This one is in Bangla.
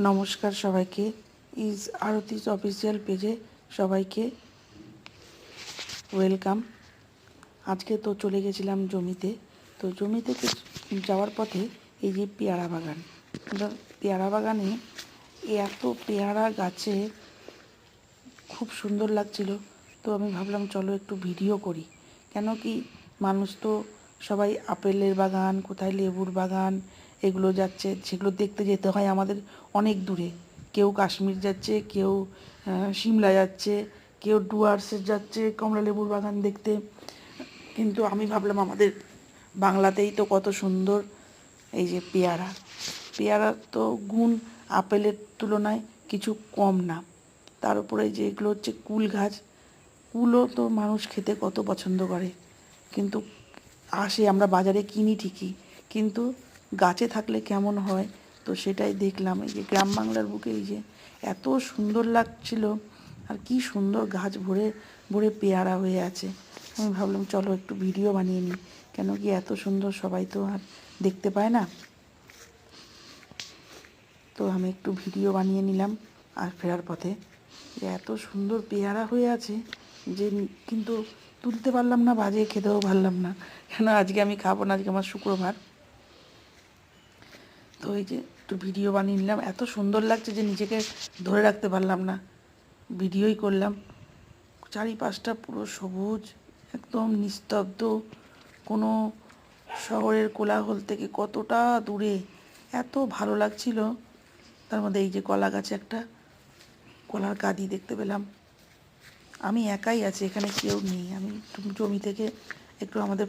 নমস্কার সবাইকে। ইজ আরতিস অফিসিয়াল পেজে সবাইকে ওয়েলকাম। আজকে তো চলে গেছিলাম জমিতে। তো জমি থেকে যাওয়ার পথে এই যে পেয়ারা বাগান, পেয়ারা বাগানে এত পেয়ারা গাছে খুব সুন্দর লাগছিল। তো আমি ভাবলাম চলো একটু ভিডিও করি। কেন কি মানুষ তো সবাই আপেলের বাগান, কোথায় লেবুর বাগান এগুলো যাচ্ছে, সেগুলো দেখতে যেতে হয় আমাদের অনেক দূরে। কেউ কাশ্মীর যাচ্ছে, কেউ সিমলা যাচ্ছে, কেউ ডুয়ার্সে যাচ্ছে কমলা লেবুর বাগান দেখতে। কিন্তু আমি ভাবলাম আমাদের বাংলাতেই তো কত সুন্দর এই যে পেয়ারা। পেয়ারার তো গুণ আপেলের তুলনায় কিছু কম না। তার উপরে যে এগুলো হচ্ছে কুল গাছ, কুলও তো মানুষ খেতে কত পছন্দ করে, কিন্তু আসে আমরা বাজারে কিনি ঠিকই, কিন্তু গাছে থাকলে কেমন হয় তো সেটাই দেখলাম। এই যে গ্রাম বাংলার বুকে এই যে এত সুন্দর লাগছিল, আর কি সুন্দর গাছ ভরে ভরে পেয়ারা হয়ে আছে। আমি ভাবলাম চলো একটু ভিডিও বানিয়ে নিই, কেন কি এত সুন্দর সবাই তো আর দেখতে পায় না। তো আমি একটু ভিডিও বানিয়ে নিলাম। আর ফেরার পথে এত সুন্দর পেয়ারা হয়ে আছে যে কিন্তু তুলতে পারলাম না, বাজিয়ে খেতেও পারলাম না, কেন আজকে আমি খাবো না, আজকে আমার শুক্রবার। তো এই যে একটু ভিডিও বানিয়ে নিলাম, এত সুন্দর লাগছে যে নিজেকে ধরে রাখতে পারলাম না, ভিডিওই করলাম। চারিপাশটা পুরো সবুজ, একদম নিস্তব্ধ, কোনো শহরের কোলাহল থেকে কতটা দূরে, এত ভালো লাগছিল। তার মধ্যে এই যে কলা গাছে একটা কলার কাঁদি দেখতে পেলাম। আমি একাই আছি এখানে, কেউ নেই। আমি জমি থেকে একটু আমাদের